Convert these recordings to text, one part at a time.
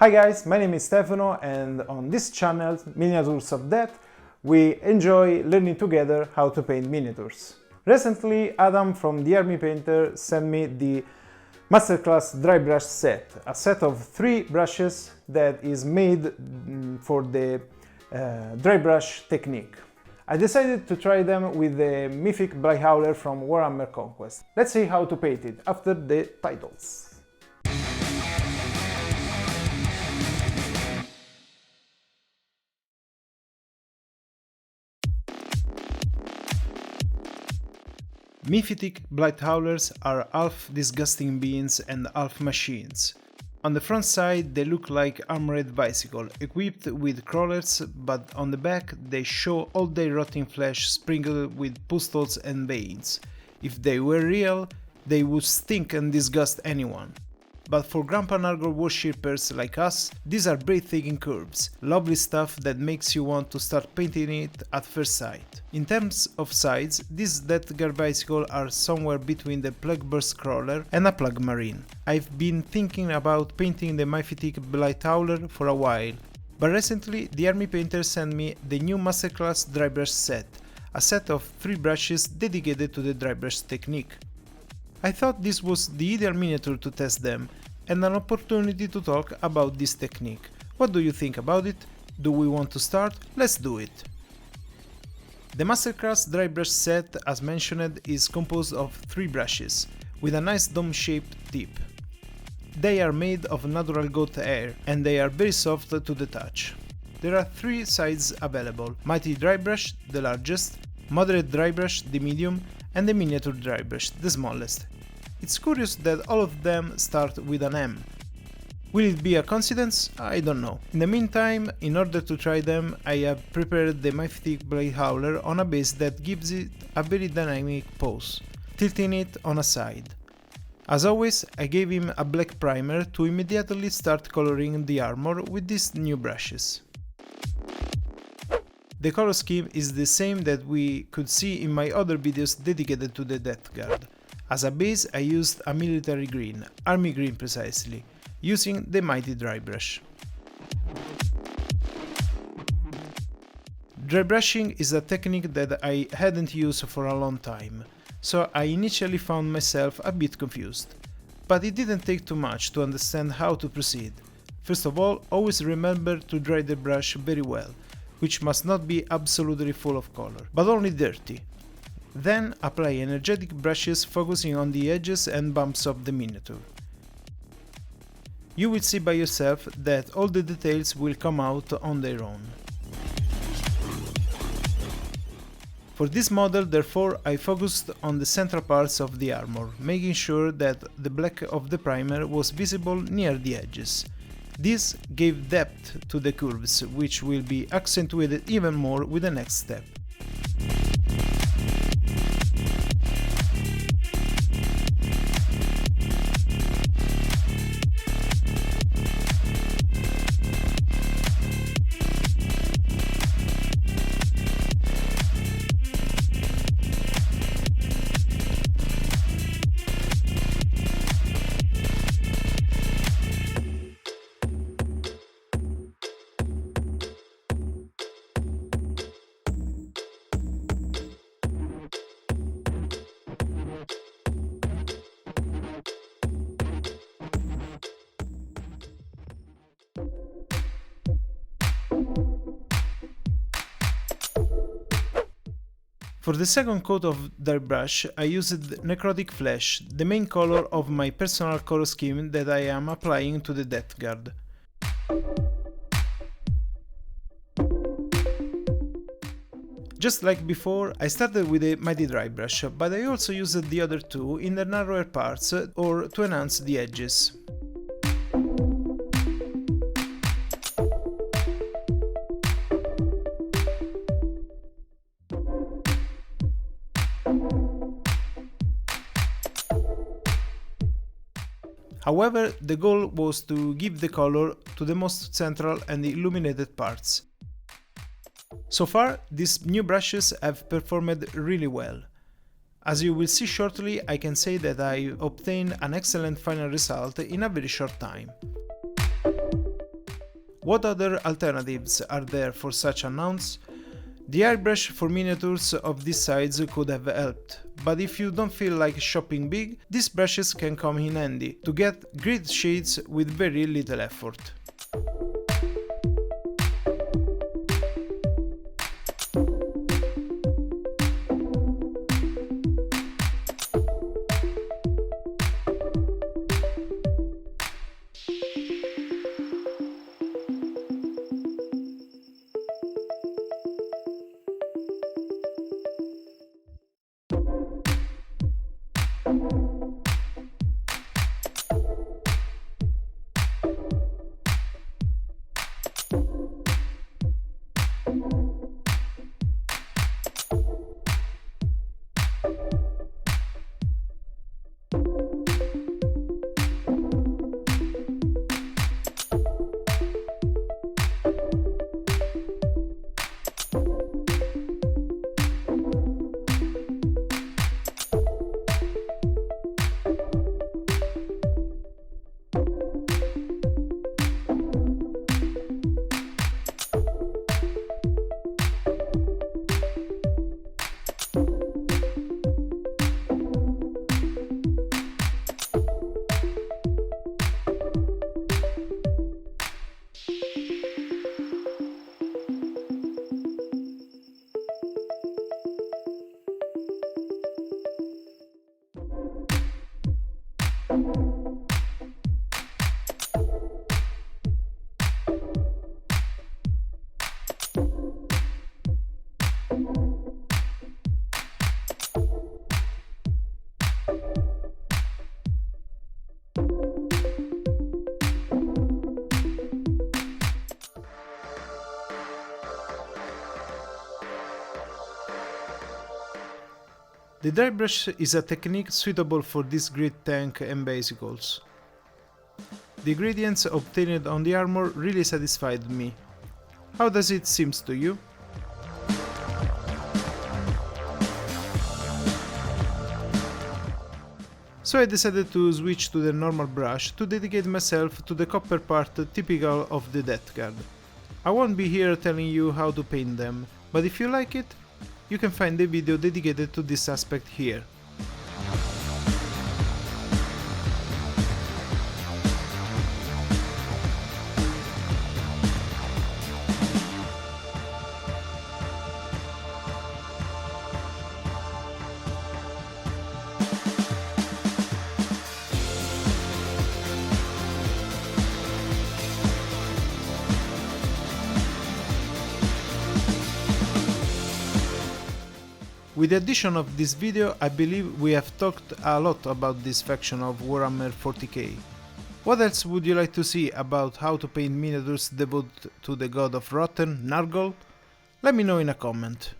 Hi guys, my name is Stefano and on this channel, Miniatures of Death, we enjoy learning together how to paint miniatures. Recently, Adam from the Army Painter sent me the Masterclass Drybrush Set, a set of 3 brushes that is made for the drybrush technique. I decided to try them with the Myphitic Blight Hauler from Warhammer Conquest. Let's see how to paint it after the titles. Myphitic Blight Haulers are half disgusting beings and half machines. On the front side they look like armored bicycle, equipped with crawlers, but on the back they show all their rotting flesh sprinkled with pustules and veins. If they were real, they would stink and disgust anyone. But for Grandpa Nargol worshippers like us, these are breathtaking curves, lovely stuff that makes you want to start painting it at first sight. In terms of size, these Death Guard bicycles are somewhere between the Plague Burst Crawler and a Plague Marine. I've been thinking about painting the Myphitic Blight Hauler for a while, but recently the Army Painter sent me the new Masterclass Drybrush Set, a set of 3 brushes dedicated to the drybrush technique. I thought this was the ideal miniature to test them, and an opportunity to talk about this technique. What do you think about it? Do we want to start? Let's do it! The Masterclass Drybrush Set, as mentioned, is composed of 3 brushes, with a nice dome-shaped tip. They are made of natural goat hair, and they are very soft to the touch. There are 3 sizes available: Mighty Drybrush, the largest, Moderate Drybrush, the medium, and the Miniature Drybrush, the smallest. It's curious that all of them start with an M. Will it be a coincidence? I don't know. In the meantime, in order to try them, I have prepared the Myphitic Blight Hauler on a base that gives it a very dynamic pose, tilting it on a side. As always, I gave him a black primer to immediately start coloring the armor with these new brushes. The color scheme is the same that we could see in my other videos dedicated to the Death Guard. As a base I used a military green, army green precisely, using the Mighty Drybrush. Drybrushing is a technique that I hadn't used for a long time, so I initially found myself a bit confused. But it didn't take too much to understand how to proceed. First of all, always remember to dry the brush very well, which must not be absolutely full of color, but only dirty. Then apply energetic brushes focusing on the edges and bumps of the miniature. You will see by yourself that all the details will come out on their own. For this model, therefore, I focused on the central parts of the armor, making sure that the black of the primer was visible near the edges. This gave depth to the curves, which will be accentuated even more with the next step. For the second coat of Drybrush, I used Necrotic Flesh, the main color of my personal color scheme that I am applying to the Death Guard. Just like before, I started with the Mighty Drybrush, but I also used the other 2 in the narrower parts or to enhance the edges. However, the goal was to give the color to the most central and illuminated parts. So far, these new brushes have performed really well. As you will see shortly, I can say that I obtained an excellent final result in a very short time. What other alternatives are there for such an ounce? The airbrush for miniatures of this size could have helped, but if you don't feel like shopping big, these brushes can come in handy to get great shades with very little effort. The drybrush is a technique suitable for this great tank and basicles. The gradients obtained on the armor really satisfied me. How does it seem to you? So I decided to switch to the normal brush to dedicate myself to the copper part typical of the Death Guard. I won't be here telling you how to paint them, but if you like it, you can find a video dedicated to this aspect here. With the addition of this video, I believe we have talked a lot about this faction of Warhammer 40k. What else would you like to see about how to paint miniatures devoted to the god of Rotten, Nargol? Let me know in a comment.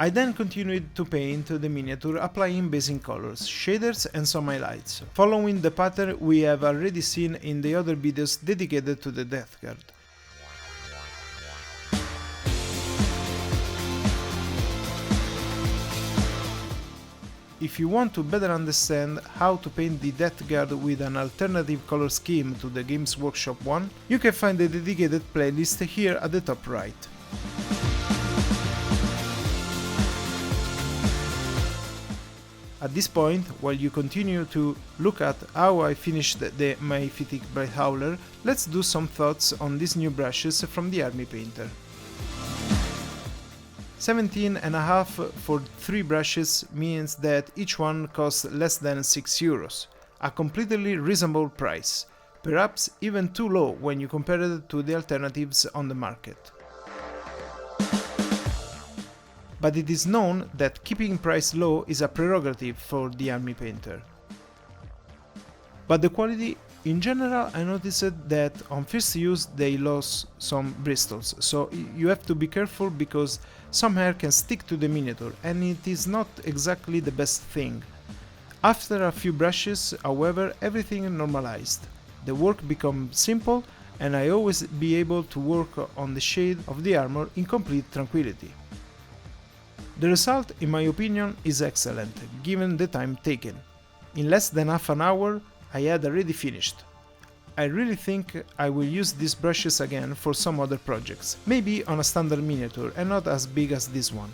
I then continued to paint the miniature applying basic colors, shaders and some highlights, following the pattern we have already seen in the other videos dedicated to the Death Guard. If if you want to better understand how to paint the Death Guard with an alternative color scheme to the Games Workshop one, you can find a dedicated playlist here at the top right. At this point, while you continue to look at how I finished the Myphitic Blight Hauler, let's do some thoughts on these new brushes from the Army Painter. 17.5 for 3 brushes means that each one costs less than 6 euros, a completely reasonable price, perhaps even too low when you compare it to the alternatives on the market. But it is known that keeping price low is a prerogative for the Army Painter. But the quality, in general, I noticed that on first use they lost some bristles, so you have to be careful because some hair can stick to the miniature and it is not exactly the best thing. After a few brushes, however, everything normalized. The work becomes simple and I always be able to work on the shade of the armor in complete tranquility. The result, in my opinion, is excellent, given the time taken. In less than half an hour, I had already finished. I really think I will use these brushes again for some other projects, maybe on a standard miniature and not as big as this one.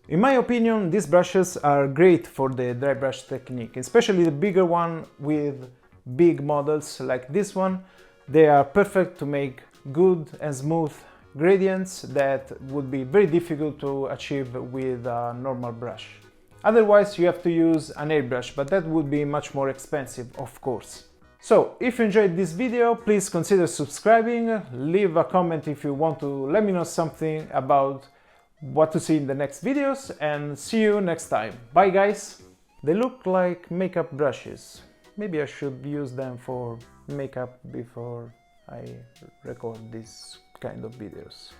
In my opinion, these brushes are great for the dry brush technique, especially the bigger one with big models like this one. They are perfect to make good and smooth gradients that would be very difficult to achieve with a normal brush. Otherwise, you have to use an airbrush, but that would be much more expensive, of course. So, if you enjoyed this video, please consider subscribing, leave a comment if you want to let me know something about what to see in the next videos, and see you next time. Bye guys! They look like makeup brushes. Maybe I should use them for makeup before I record these kind of videos.